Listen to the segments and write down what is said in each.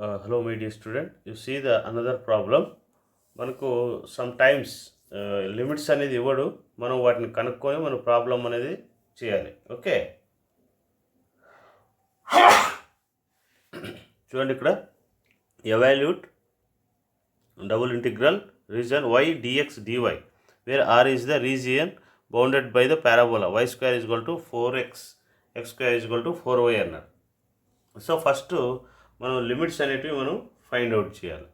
Hello, my dear student. You see the another problem. మనకు some times limits అనేది ఇవ్వడు, మనం వాటిని కనుక్కొని మన ప్రాబ్లం అనేది చేయాలి. ఓకే, చూడండి ఇక్కడ evaluate double integral reason y dx dy where r is the region bounded by the parabola y square is equal to 4x x square is equal to 4y అన్నారు. సో ఫస్ట్ మనం limits అనేటివి మనం find out చేయాలి.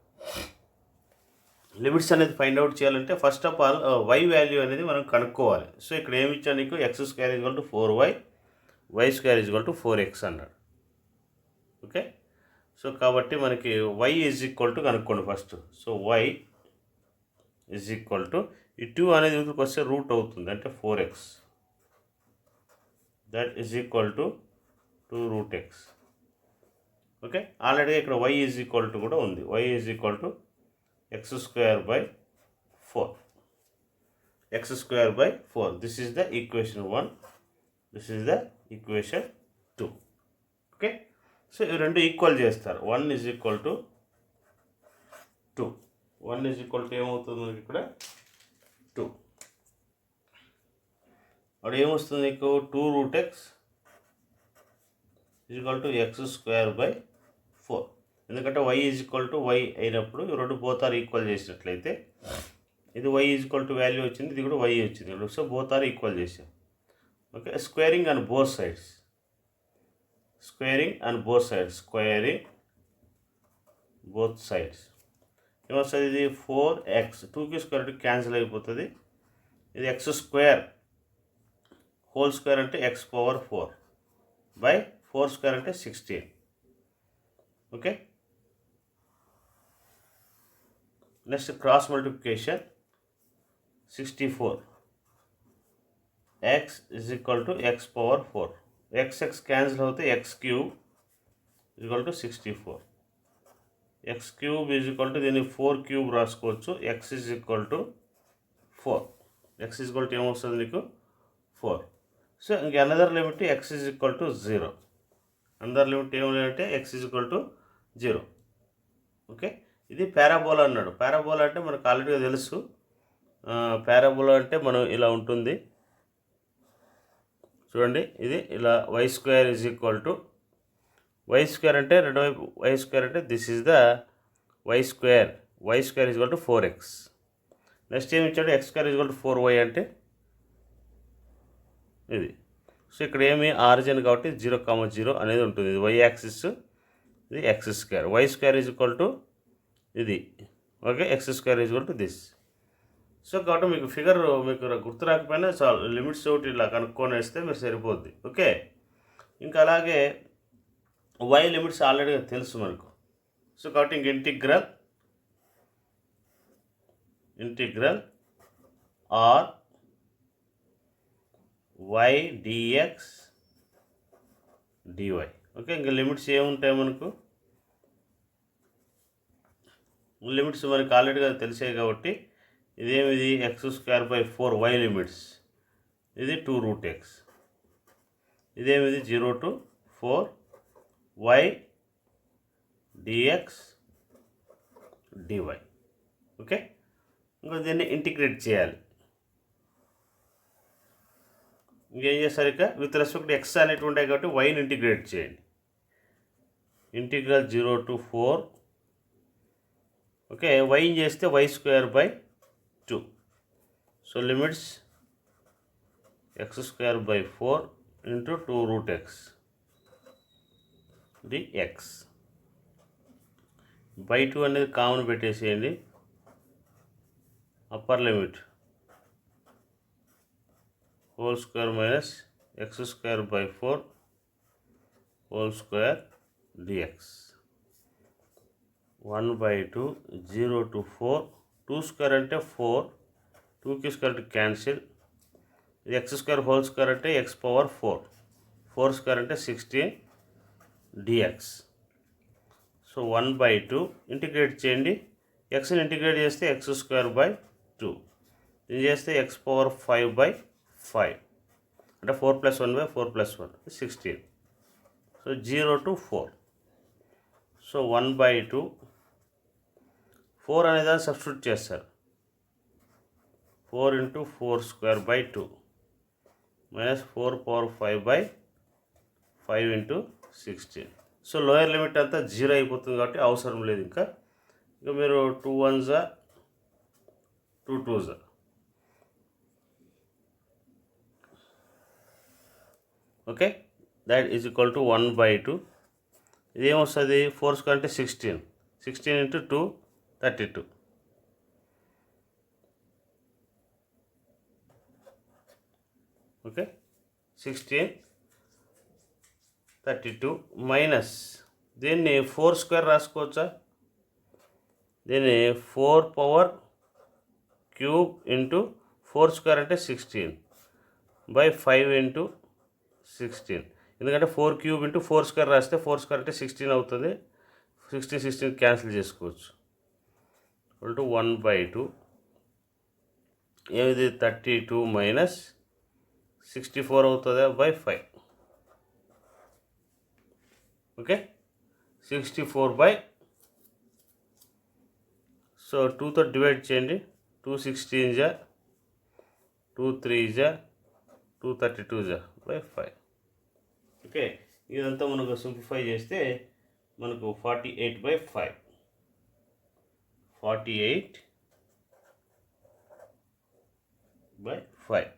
Limits అనేది find out చేయాలంటే first of all y value అనేది మనం కనుక్కోవాలి. సో ఇక్కడ ఏమి ఇచ్చాను నీకు, x square is equal to 4y, y square is equal to 4x అన్నాడు. ఓకే, సో కాబట్టి మనకి y ఈజ్ ఈక్వల్ టు కనుక్కోండి first. So y is equal to ఈ 2 అనేది ఇక్కడికి వస్తే రూట్ అవుతుంది, అంటే 4x, that is equal to 2 root x. Okay, already ఇక్కడ y ఈజ్ ఈక్వల్ టు కూడా ఉంది. y is equal to x square by 4, x square by 4. This is the equation 1, this is the equation 2. Okay, so ఈ రెండు equal చేస్తారు. 1 is equal to 2, 1 is equal to ఏమవుతుంది ఇక్కడ 2. అప్పుడు ఏమొస్తుంది నీకు, 2 root X is equal to x square by 4. ఎందుకంటే y is equal to y అయినప్పుడు ఈ రెండు బోత్ ఆర్ ఈక్వల్ చేసినట్లయితే ఇది y is equal to value వచ్చింది, ఇది కూడా y వచ్చింది. సో బోత్ ఆర్ ఈక్వల్ చేసాం. Okay, squaring on both sides, squaring on both sides, squaring both sides ఏమొస్తుంది, ఇది 4x, 2కి స్క్వేర్ క్యాన్సిల్ అయిపోతుంది. ఇది ఎక్స్ స్క్వేర్ హోల్ స్క్వేర్ అంటే ఎక్స్ పవర్ 4 బై 4 స్క్వేర్ అంటే 16. Okay, next cross multiplication 64, X is equal to X power 4, X cancel అవుతే X cube equal to 64, x cube is equal to దీన్ని 4 cube రాసుకోవచ్చు. X is equal to 4, x is equal to ఏమొస్తుంది నీకు 4. So ఇంక another limit x is equal to 0, another limit ఏమంటే x is equal to 0. Okay, ఇది parabola అన్నాడు. Parabola అంటే మనకు ఆల్రెడీ తెలుసు. పారాబోలా అంటే మనం ఇలా ఉంటుంది చూడండి, ఇది ఇలా y square is equal to, y square అంటే రెండు వైపు వై స్క్వేర్ అంటే this is the y square is equal to 4x. Next ఏమి ఇచ్చాడు, x square is equal to 4y అంటే ఇది. సో ఇక్కడ ఏమి ఆరిజిన్ కాబట్టి 0,0 అనేది ఉంటుంది. ఇది y యాక్సిస్, ఇది x square, y square is equal to ఇది. Okay, x square is equal to this. So కాబట్టి మీకు ఫిగర్ మీకు గుర్తు రాకపోయినా చాలు, లిమిట్స్ ఒకటి ఇలా కనుక్కొని వేస్తే మీరు సరిపోద్ది. ఓకే, ఇంకా అలాగే వై లిమిట్స్ ఆల్రెడీ తెలుసు మనకు. సో కాబట్టి ఇంక integral or y dx dy. Okay, ఇంకా లిమిట్స్ ఏముంటాయి మనకు, లిమిట్స్ మనకు ఆల్రెడీగా తెలిసాయి కాబట్టి ఇదేమిది x square by 4 y limits, ఇది 2 రూట్ ఎక్స్, ఇదేమిది 0 to 4 y dx dy. Okay, ఇంకా దీన్ని ఇంటిగ్రేట్ చేయాలి. ఇంకేం చేస్తారు, ఇక విత్ రెస్పెక్ట్ ఎక్స్ అనేవి ఉంటాయి కాబట్టి వైని ఇంటిగ్రేట్ చేయండి. ఇంటిగ్రల్ 0 to 4, ఓకే, వైని చేస్తే y square by 2. So limits x square by 4 into 2 root x dx by 2 అనేది కామన్ పెట్టేసేయండి. Upper limit whole square minus x square by 4 whole square dx 1/2 0 to 4, 2 square అంటే 4, 2కి square cancel, ఇది x square whole square అంటే x power 4, 4 square అంటే 16 dx. So 1/2 integrate చేయండి. ఎక్స్ని integrate చేస్తే x square by 2, ఇది చేస్తే ఎక్స్ పవర్ 5/5 అంటే 4 + 1/4 + 1 16. So 0 to 4. సో 1/2 4 అనేదాన్ని సబ్స్టిట్యూట్ చేస్తారు. 4 × 4² 2 మైనస్ 4^5/5 × 16. సో లోయర్ లిమిట్ అంతా 0 అయిపోతుంది కాబట్టి అవసరం లేదు. ఇంకా మీరు 2 1s 2 2s. Okay, that is equal to 1/2. ఇది ఏమొస్తుంది? 4² అంటే 16. 16 × 2 32. ఓకే, 16 32 మైనస్ దీన్ని 4² రాసుకోవచ్చా? దీన్ని 4^³ × 4² అంటే 16/5 × 16. ఎందుకంటే 4³ × 4² రాస్తే 4² అంటే 16 అవుతుంది. 16 క్యాన్సిల్ చేసుకోవచ్చు. 1/2 ఏది 32 మైనస్ 64 అవుతుందా /5. ఓకే, 64 సో 2తో డివైడ్ చేయండి. 2 16s 2 3s 2 32s /5. ఓకే, ఇదంతా మనకు సింప్లిఫై చేస్తే మనకు 48/5. 48/5.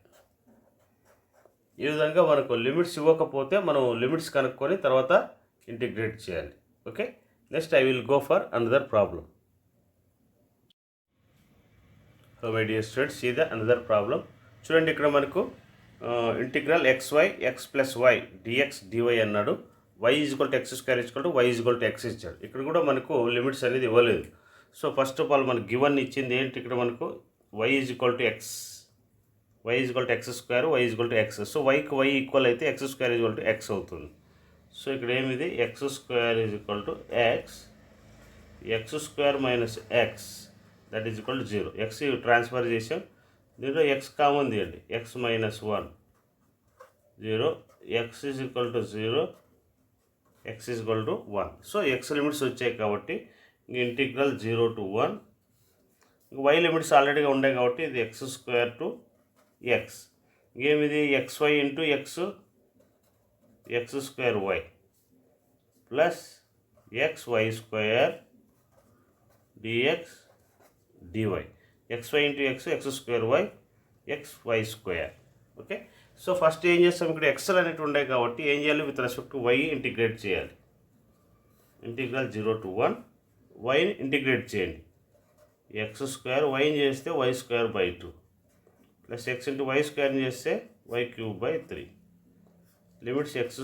ఈ విధంగా మనకు లిమిట్స్ ఇవ్వకపోతే మనం లిమిట్స్ కనుక్కొని తర్వాత ఇంటిగ్రేట్ చేయాలి. Okay, next I will go for another problem. So my dear students, see the another problem. చూడండి, ఇక్కడ మనకు integral xy x + y dx dy అన్నాడు. y = x² y = x ఇచ్చాడు. ఇక్కడ కూడా మనకు లిమిట్స్ అనేది ఇవ్వలేదు. సో ఫస్ట్ ఆఫ్ ఆల్ మనకు గివన్ ఇచ్చింది ఏంటి? ఇక్కడ మనకు y = x, y = x², y = x. So yకి y ఈక్వల్ అయితే x² = x అవుతుంది. సో ఇక్కడ ఏమిది? x² = x, x² - x that is equal to 0. x transfer చేసాం. దీంట్లో x కామన్ తీయండి. x - 1 0, x = 0, x = 1. So x limits వచ్చాయి కాబట్టి ఇంటిగ్రల్ 0 to 1. y లిమిట్స్ ఆల్రెడీగా ఉన్నాయి కాబట్టి ఇది x² to x. ఇంకేమిది? xy × x, x²y plus xy² dx dy. xy × x, x²y, xy². Okay, so first ఏం చేస్తాం? ఇక్కడ ఎక్స్ఎల్ అనేవి ఉన్నాయి కాబట్టి ఏం చేయాలి? With respect to y integrate చేయాలి. ఇంటిగ్రల్ 0 to 1 వైని ఇంటిగ్రేట్ చేయండి. x² వైని చేస్తే y²/2 ప్లస్ x × y² చేస్తే y³ 3. Limits x²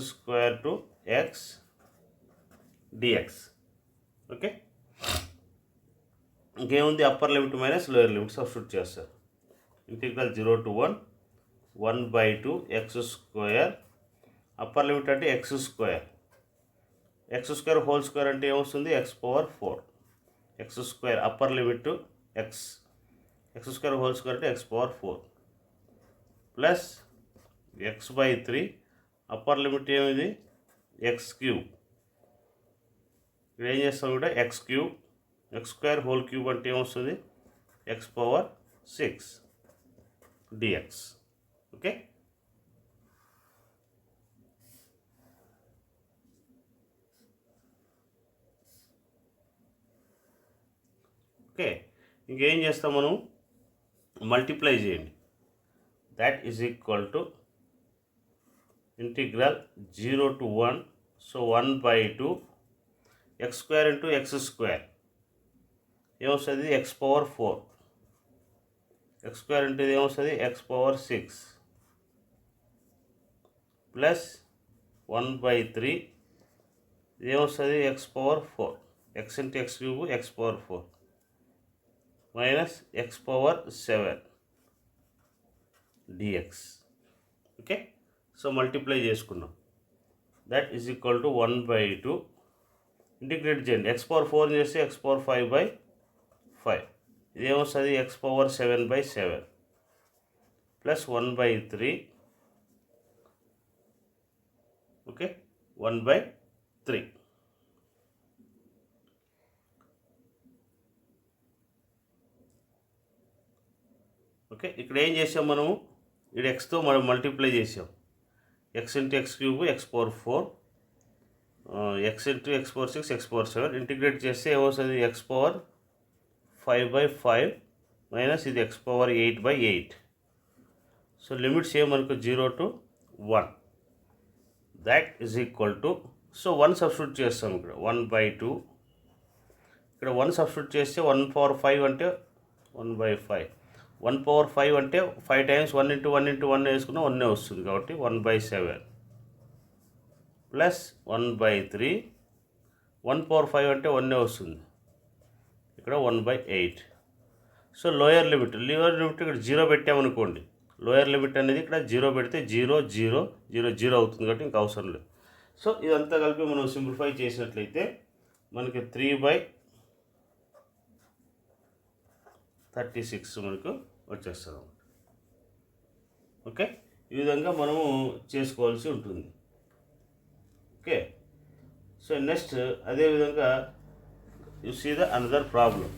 to x dx. Okay, ఇంకేముంది? Upper limit minus lower limit substitute చేస్తారు. Integral 0 to 1 1/2 x². Upper limit అంటే x², x² whole square అంటే ఏమొస్తుంది? x⁴. x² upper limit x, x² whole square అంటే x⁴ plus x/3 upper limit ఏమిది? x³. ఇక్కడ ఏం చేస్తాం? కూడా x³ x² హోల్ క్యూబ్ అంటే ఏమొస్తుంది? x⁴ dx. ఓకే, ఓకే, ఇంకేం చేస్తాం? మనం మల్టిప్లై చేయండి. That is equal to integral 0 to 1. So 1/2 x² × x² ఏమొస్తుంది? x⁴. x² అంటే ఏమొస్తుంది? x⁴ ప్లస్ 1/3 ఏమొస్తుంది? x⁴. x × x³ x⁴ minus x⁴ dx. Okay, so multiply చేసుకున్నాం. That is equal to 1/2 integrate చేయండి. x⁴ చేస్తే x⁴5/5. ఇదేమొస్తుంది? x⁴7/7 plus 1/3. Okay, 1/3. Okay, ఇక్కడ ఏం చేసాం మనము, ఇక్కడ ఎక్స్తో మనం మల్టిప్లై చేసాం. X into x cube x power 4, x into x power 6 x power 7 integrate చేస్తే ఏమొస్తుంది, ఎక్స్ పవర్ 5/5 మైనస్ ఇది ఎక్స్ పవర్ 8/8. సో లిమిట్స్ ఏమనుకో 0 to 1. That is equal to, so 1 substitute చేస్తాం ఇక్కడ 1/2. ఇక్కడ 1 సబ్స్టిట్యూట్ చేస్తే 1/5 అంటే 1/5. 1/5 అంటే 5 times 1 into 1 into 1 వేసుకున్న 1 వస్తుంది కాబట్టి 1/7 ప్లస్ 1/3. 1/5 అంటే 1 వస్తుంది, ఇక్కడ 1/8. సో లోయర్ లిమిట్ ఇక్కడ 0 పెట్టామనుకోండి, లోయర్ లిమిట్ అనేది ఇక్కడ 0 పెడితే 0 0 0 0 అవుతుంది కాబట్టి ఇంకా అవసరం లేదు. సో ఇదంతా కలిపి మనం సింప్లిఫై చేసినట్లయితే మనకి 3/36 మనకు వచ్చేస్తుంది. ఓకే, ఈ విధంగా మనము చేసుకోవాల్సి ఉంటుంది. ఓకే, సో నెక్స్ట్ అదేవిధంగా you see the another problem.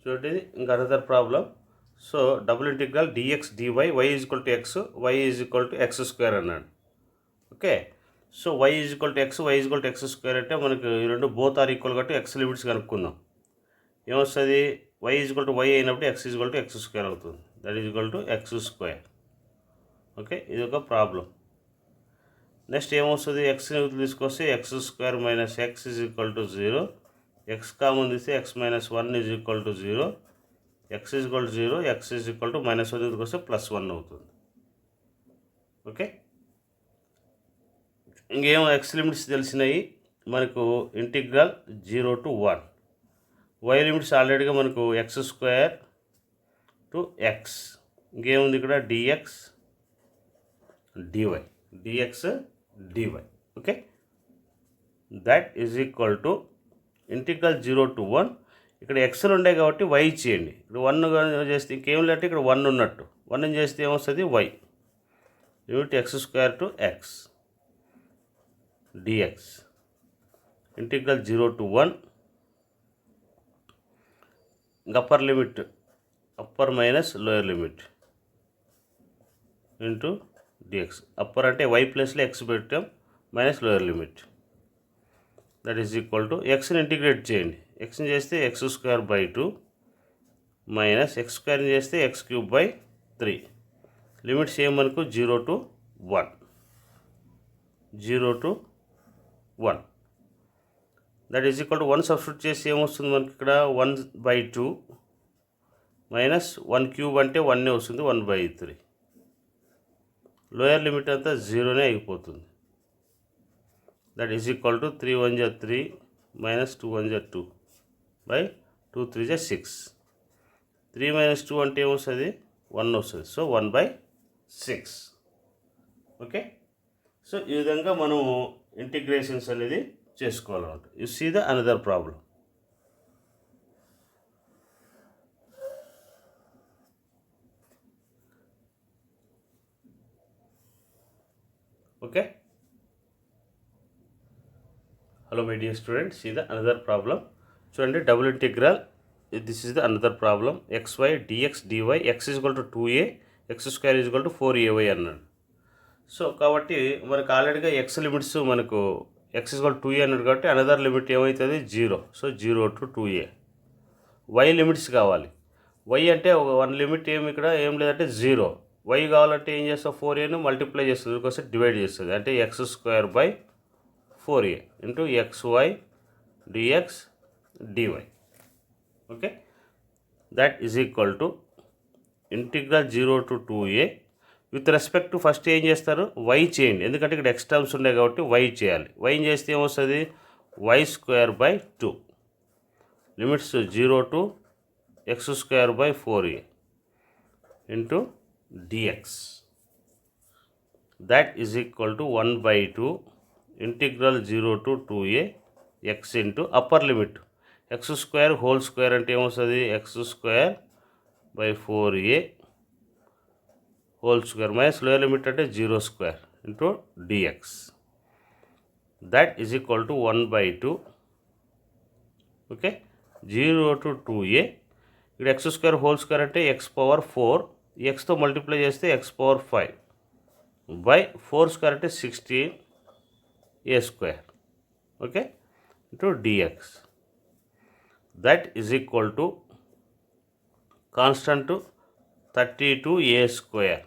చూడండి, ఇంకా another problem. So double integral dx dy y is equal to x, y is equal to x square అన్నాడు. Okay, so y is equal to x, y is equal to x square అంటే మనకు ఈ రెండు both are equal కాబట్టి x limits కనుక్కుందాం. ఏమొస్తుంది, y is equal to y అయినప్పుడు x is equal to x square అవుతుంది. That is equal to x square. Okay, ఇది ఒక ప్రాబ్లం. నెక్స్ట్ ఏమొస్తుంది, ఎక్స్ని తీసుకొస్తే x square minus x is equal to 0. X common తీస్తే x minus 1 is equal to 0. X is equal to 0, x is equal to -1 తీసుకొస్తే +1 అవుతుంది. Okay, ఇంకేమో X limits తెలిసినాయి మనకు. Integral 0 to 1. వై లిమిట్స్ ఆల్రెడీగా మనకు X square to X. ఇంకేముంది ఇక్కడ dx dy. Okay, that is equal to integral 0 to 1. ఇక్కడ ఎక్స్లు ఉన్నాయి కాబట్టి వై చేయండి. ఇక్కడ 1 చేస్తే ఇంకేం లేదంటే ఇక్కడ 1 ఉన్నట్టు. 1 చేస్తే ఏమొస్తుంది, y limit x square to x dx integral 0 to 1. Upper limit upper minus lower limit into dx. Upper అంటే వై ప్లస్లో ఎక్స్ పెట్టాం minus lower limit. That is equal to ఎక్స్ని ఇంటిగ్రేట్ చేయండి. ఎక్స్ని చేస్తే x square by 2 minus x స్క్వేర్ని చేస్తే x cube by 3. Limits ఏమనుకో 0 to 1. That is equal to 1 substitute చేసి ఏమొస్తుంది మనకి ఇక్కడ 1/2 మైనస్ 1 క్యూబ్ అంటే 1 వస్తుంది 1/3. లోయర్ లిమిట్ అంతా 0 అయిపోతుంది. That is equal to 3 1 = 3 minus 2 1 = 2 by 2 3 = 6. 3 - 2 అంటే ఏమొస్తుంది, 1 వస్తుంది. సో 1/6. ఓకే, సో ఈ విధంగా మనము ఇంటిగ్రేషన్స్ అనేది చేసుకోవాలన్నమాట. You see the another problem. Okay, hello my dear students, see the another problem. చూడండి, double integral, this is the another problem. xy dx dy x is equal to 2a, x square is equal to 4ay అన్నాడు. So కాబట్టి మనకు ఆల్రెడీగా x limits మనకు x is equal to 2a అన్నాడు కాబట్టి another limit ఏమవుతుంది, 0. So 0 to 2a. y limits కావాలి. y అంటే ఒక 1 లిమిట్ ఇక్కడ ఏం లేదంటే 0. y కావాలంటే ఏం చేస్తావు, 4aను మల్టిప్లై చేస్తుంది, కోసం డివైడ్ చేస్తుంది. అంటే x square by 4a into xy dx dy. Okay, that is equal to integral 0 to 2a. With respect to first ఏం చేస్తారు, y చేయండి, ఎందుకంటే ఇక్కడ ఎక్స్ టర్మ్స్ ఉన్నాయి కాబట్టి y చేయాలి. y చేస్తే ఏమొస్తుంది, y square by 2. Limits 0 to x square by 4a into dx. That is equal to 1/2 integral 0 to 2a x into upper limit x square whole square అంటే ఏమొస్తుంది, x square by 4a whole square minus lower limit అంటే 0 square into dx that is equal to 1/2 okay 0 to 2a ఇక్కడ x square whole square అంటే x power 4 ఎక్స్తో multiply చేస్తే X power 5 by 4 square అంటే 16a square okay into dx that is equal to constant 32a square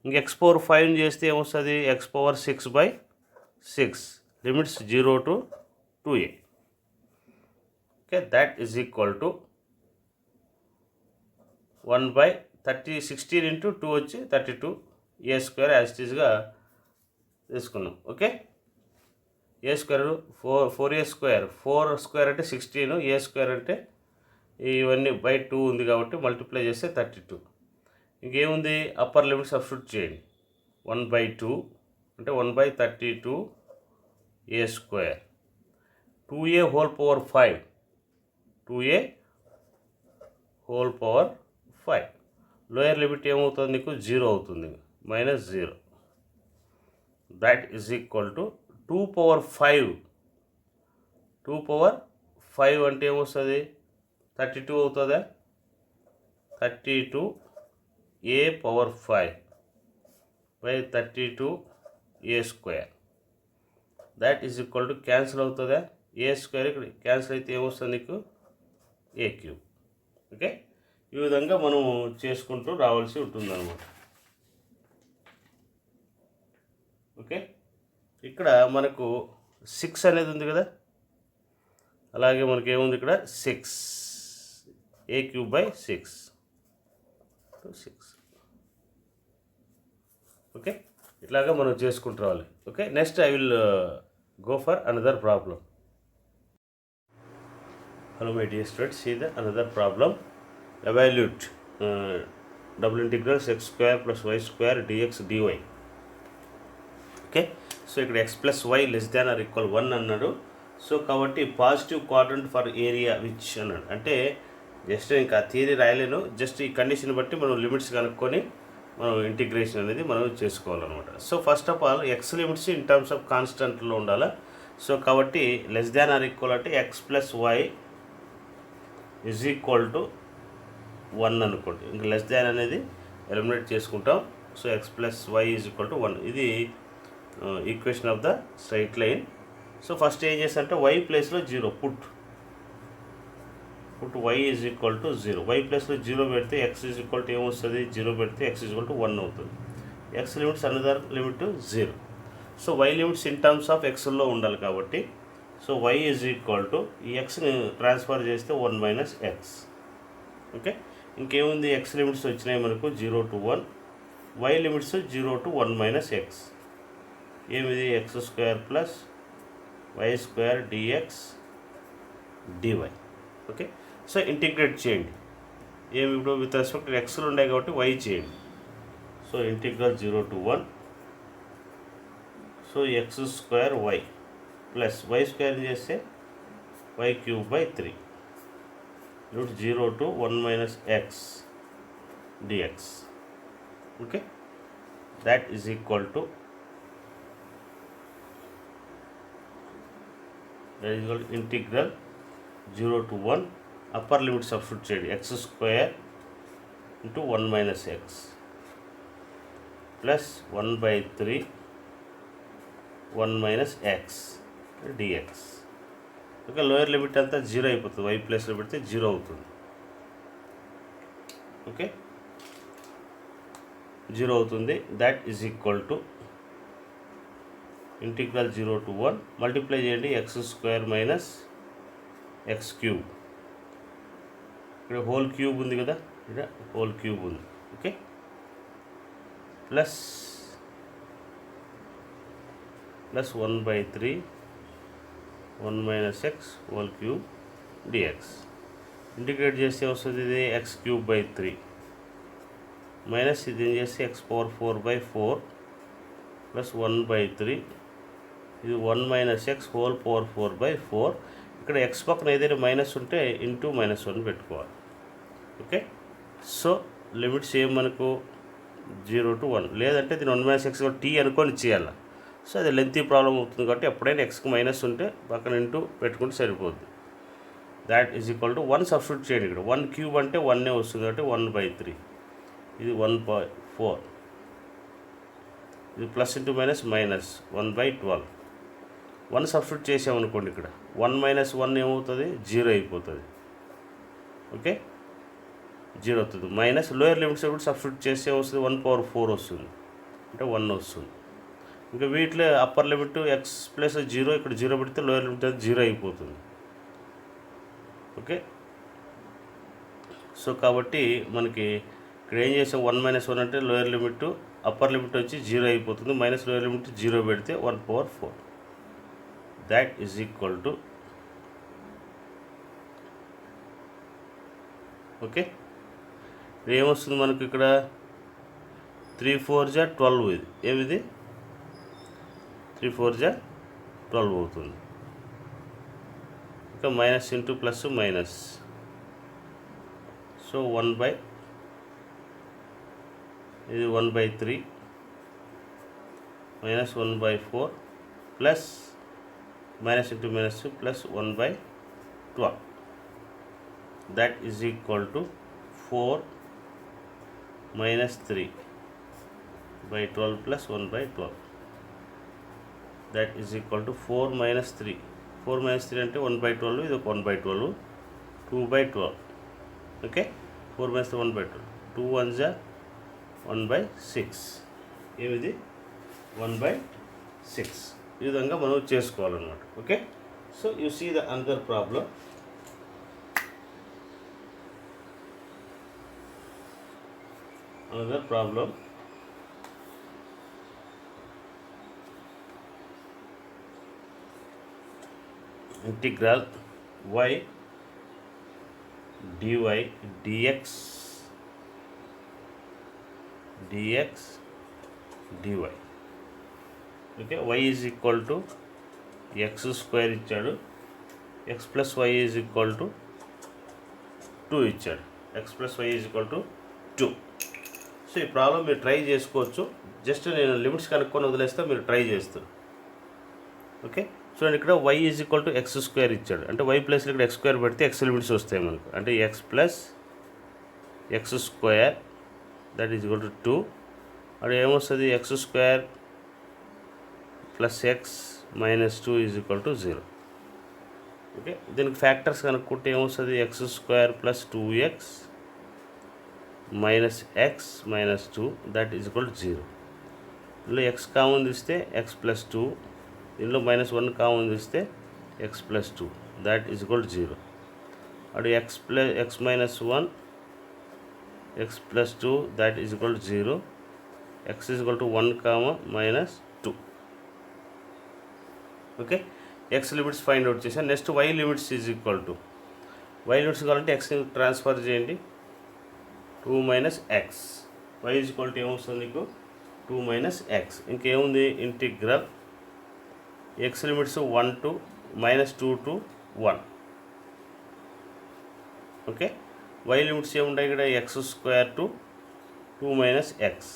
ఇంక x power 5 చేస్తే ఏమొస్తుంది x power 6/6 limits 0 to 2a okay that is equal to 1/16 into 2 వచ్చి 32a square as it ఈస్గా తీసుకున్నాం okay a square 4a square 4 square అంటే 16 ఏ square అంటే ఇవన్నీ by 2 ఉంది కాబట్టి మల్టిప్లై చేస్తే 32 ఇంకేముంది అప్పర్ లిమిట్ సబ్స్టిట్యూట్ చేయండి 1/2 అంటే 1/32a square 2a whole power 5 2a whole power 5 lower limit ఏమవుతుంది నీకు 0 అవుతుంది -0 that is equal to 2 power 5 అంటే ఏమొస్తుంది 32 అవుతుందా 32a power 5/32a square that is equal to cancel అవుతుందా ఏ స్క్వేర్ ఇక్కడ క్యాన్సిల్ అయితే ఏమొస్తుంది నీకు a క్యూబ్ ఓకే ఈ విధంగా మనం చేసుకుంటూ రావాల్సి ఉంటుందన్నమాట ఓకే ఇక్కడ మనకు 6 అనేది ఉంది కదా అలాగే మనకి ఏముంది ఇక్కడ 6a క్యూబ్ బై 6 ఓకే ఇట్లాగా మనం చేసుకుంటూ రావాలి okay next I will go for another problem hello my dear students see the another problem evaluate double integrals x square plus y square dx dy okay so ఇక్కడ x plus y less than or equal 1 అన్నాడు so కాబట్టి positive quadrant for area which అన్నాడు అంటే just ఇంకా theory రాయలేను just ఈ condition బట్టి మనం లిమిట్స్ కనుక్కొని మనం ఇంటిగ్రేషన్ అనేది మనం చేసుకోవాలన్నమాట so first of all x limits in terms of కాన్స్టెంట్లో ఉండాలి సో కాబట్టి లెస్ దాన్ ఆర్ ఈక్వల్ అంటే x plus y is equal to 1 అనుకోండి ఇంకా లెస్ దాన్ అనేది ఎలిమినేట్ చేసుకుంటాం so x plus y is equal to 1 ఇది equation of the straight line so first ఏం చేస్తారంటే వై ప్లేస్లో 0 put y is equal to 0 y ప్లస్లో 0 పెడితే ఎక్స్ ఈజ్ ఈక్వల్ టు ఏమొస్తుంది 0 పెడితే ఎక్స్ ఈజ్ ఈక్వల్ టు 1 అవుతుంది x limits another limit 0 so y limits in terms of ఎక్స్లో ఉండాలి కాబట్టి so y is equal to ఈ ఎక్స్ని ట్రాన్స్ఫర్ చేస్తే 1 మైనస్ ఎక్స్ ఓకే ఇంకేముంది ఎక్స్ లిమిట్స్ వచ్చినాయి మనకు 0 to 1 y limits 0 to 1 minus x ఏమిది x square plus y square dx dy okay so integrate చేయండి ఏమి ఇప్పుడు విత్ రెస్పెక్ట్ ఎక్స్లు ఉన్నాయి కాబట్టి వై చేయండి so integral 0 to 1 so x square y plus y square చేస్తే y cube by 3 root 0 to 1 minus x dx okay that is equal to integral 0 to 1 upper limit substitute చేయండి x square into 1 minus x plus 1/3 1 minus x dx okay lower limit అంతా 0 అయిపోతుంది why ప్లస్లో పెడితే 0 అవుతుంది okay 0 అవుతుంది that is equal to integral 0 to 1 multiply చేయండి x square minus x cube ఇక్కడ whole cube ఉంది కదా ఇక్కడ హోల్ క్యూబ్ ఉంది okay plus 1/3 1 minus x whole cube dx integrate చేస్తే వస్తుంది ఇది ఎక్స్ క్యూబ్ బై 3 మైనస్ ఇది ఏం చేస్తే ఎక్స్ పవర్ 4/4 ప్లస్ 1/3 ఇది 1 మైనస్ ఎక్స్ హోల్ పవర్ 4/4 ఇక్కడ ఎక్స్ పక్కన ఏదైనా మైనస్ ఉంటే ఇంటూ -1 పెట్టుకోవాలి ఓకే సో లిమిట్స్ ఏం మనకు 0 to 1, లేదంటే దీని 1 మైనస్ ఎక్స్ టీ అనుకొని చేయాలి. సో అది లెంతీ ప్రాబ్లం అవుతుంది కాబట్టి ఎప్పుడైనా ఎక్స్కి మైనస్ ఉంటే పక్కన ఇంటూ పెట్టుకుంటే సరిపోద్ది. That is equal to 1 substitute చేయండి. ఇక్కడ 1 క్యూబ్ అంటే 1 వస్తుంది కాబట్టి 1/3, ఇది 1/4, ఇది plus into minus minus 1/12. 1 substitute చేసామనుకోండి, ఇక్కడ 1 మైనస్ 1 ఏమవుతుంది, 0 అయిపోతుంది. ఓకే, 0 అవుతుంది. మైనస్ లోయర్ లిమిట్స్ కూడా సబ్స్టిట్యూట్ చేస్తే వస్తుంది 1/4 వస్తుంది, అంటే 1 వస్తుంది. ఇంకా వీటిలో అప్పర్ లిమిట్ ఎక్స్ ప్లస్ 0, ఇక్కడ 0 పెడితే లోయర్ లిమిట్ అది 0 అయిపోతుంది. ఓకే, సో కాబట్టి మనకి ఇక్కడ ఏం చేసాం, 1 మైనస్ 1 అంటే లోయర్ లిమిట్, అప్పర్ లిమిట్ వచ్చి 0 అయిపోతుంది. మైనస్ లోయర్ లిమిట్ 0 పెడితే 1/4. That is equal to, okay, ఏమొస్తుంది మనకు ఇక్కడ 3 4 జా 12, ఇది ఏమిది 3 4 జా 12 అవుతుంది. ఇంకా minus into plus minus, so 1/, ఇది 1/3 minus 1/4 plus minus into minus plus 1/12. That is equal to 4 minus 3/12 plus 1/12. That is equal to 4 minus 3. 4 minus 3 అంటే 1/12, ఇది ఒక 1/12, 2/12. ఓకే, 4 మైనస్ 1/12, 2 1 జా 1/6, ఏమిది 1/6. ఈ విధంగా మనం చేసుకోవాలన్నమాట. Okay, so you see the another problem. Another problem, integral y dy dx dy. Okay, y is equal to x square ఇచ్చాడు, x plus y is equal to 2 ఇచ్చాడు, x plus y is equal to 2. So ఈ problem మీరు try చేసుకోవచ్చు. Just నేను limits కనుక్కొని వదిలేస్తే మీరు try చేస్తారు. ఓకే, చూడండి, ఇక్కడ y is equal to x square ఇచ్చాడు, అంటే y ప్లస్లో ఇక్కడ ఎక్స్ స్క్వేర్ పెడితే ఎక్స్ లిమిట్స్ వస్తాయి మనకు, అంటే x plus X square that is equal to 2. అది ఏమొస్తుంది, x square plus X minus 2 is equal to 0. Okay, దీనికి ఫ్యాక్టర్స్ కనుక్కుంటే ఏమొస్తుంది, x square plus 2x minus X minus 2 that is equal to 0. ఇందులో X common తీస్తే X plus 2, దీనిలో minus 1 common తీస్తే X plus 2 that is equal to 0. అటు X minus 1 X plus 2 that is equal to 0. X is equal to 1 comma minus 2. Okay, x limits find out చేసాను. Next y limits is equal to, y limits కావాలంటే ఎక్స్ని transfer చేయండి, 2 minus x. Y is equal to ఏమొస్తుంది నీకు, 2 minus x. ఇంకేముంది, integral x limits 1 to -2 to 1. Okay, y limits ఏముంటాయి ఇక్కడ, x square to 2 minus x.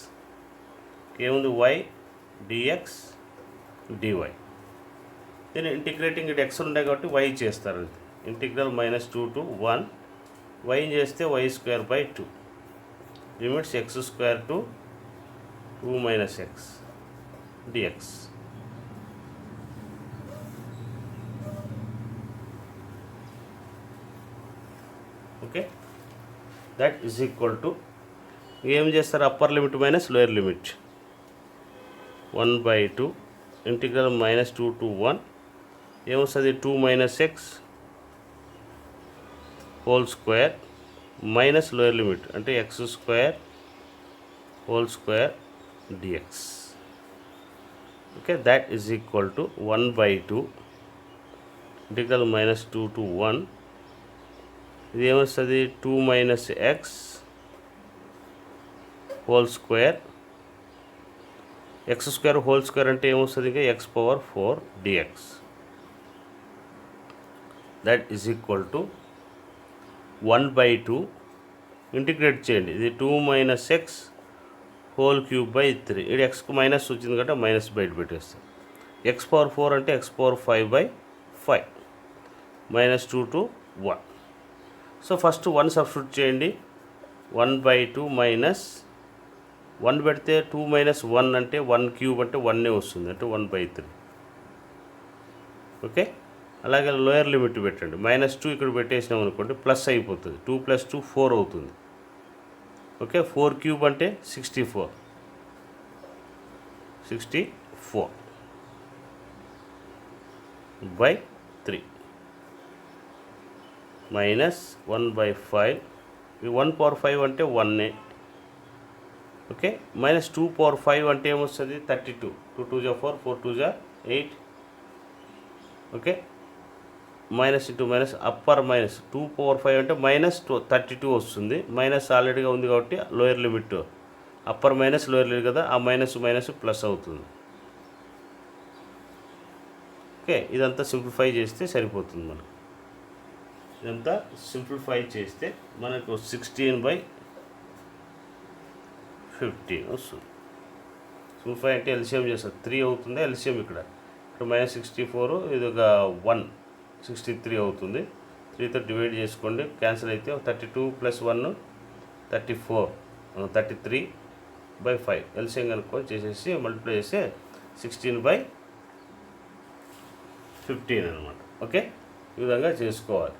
ఏముంది, వై డిఎక్స్ డివై. దీన్ని ఇంటిగ్రేటింగ్ ఇటు ఎక్స్ ఉంటాయి కాబట్టి వై చేస్తారు అంతే. ఇంటిగ్రల్ -2 to 1, వై చేస్తే y square by 2. Limits x square to 2 minus x dx. Okay, that is equal to, ఏం చేస్తారు, upper limit minus lower limit 1/2 integral -2 to 1 ఏమొస్తుంది, 2 minus x whole square minus lower limit అంటే x square whole square dx. Okay, that is equal to 1/2 integral -2 to 1. ఇది ఏమొస్తుంది, 2 minus x whole square, x square whole square అంటే ఏమొస్తుంది, ఇంకా x power 4 dx. That is equal to 1/2 integrate చేయండి. ఇది 2 - x whole cube by 3. ఇది ఎక్స్కు minus వచ్చింది కాబట్టి మైనస్ బయట పెట్టేస్తాం. x⁴ అంటే x⁴5/5 -2 to 1. So first 1 substitute చేయండి. 1/2 మైనస్ 1 పెడితే 2 - 1 అంటే 1³ అంటే 1 వస్తుంది, అంటే 1/3. ఓకే, అలాగే లోయర్ లిమిట్ పెట్టండి. -2 ఇక్కడ పెట్టేసినాం అనుకోండి, ప్లస్ అయిపోతుంది. 2 + 2 4 అవుతుంది. ఓకే, 4³ అంటే 64 బై 3 మైనస్ 1/5. 1/5 అంటే 1. ఓకే, -2/5 అంటే ఏమొస్తుంది? 32. 2 × 2 = 4, 4 × 2 = 8. Okay, minus into minus upper minus 2/5 అంటే -32 వస్తుంది. మైనస్ ఆల్రెడీగా ఉంది కాబట్టి lower limit upper minus lower limit కదా, ఆ మైనస్ ప్లస్ అవుతుంది. ఓకే, ఇదంతా సింప్లిఫై చేస్తే సరిపోతుంది మనకు. ఇదంతా సింప్లిఫై చేస్తే మనకు 16/15 వస్తుంది. సింప్లిఫై అంటే ఎల్సిఎం చేస్తారు, 3 అవుతుంది ఎల్సిఎం. ఇక్కడ -64, ఇది ఒక 163 అవుతుంది. 3తో డివైడ్ చేసుకోండి, క్యాన్సిల్ అయితే 32 + 1 34, 33/5 ఎల్సిఎం కనుక్కొని చేసేసి మల్టిప్లై చేస్తే 16/15 అనమాట. ఓకే, ఈ విధంగా చేసుకోవాలి.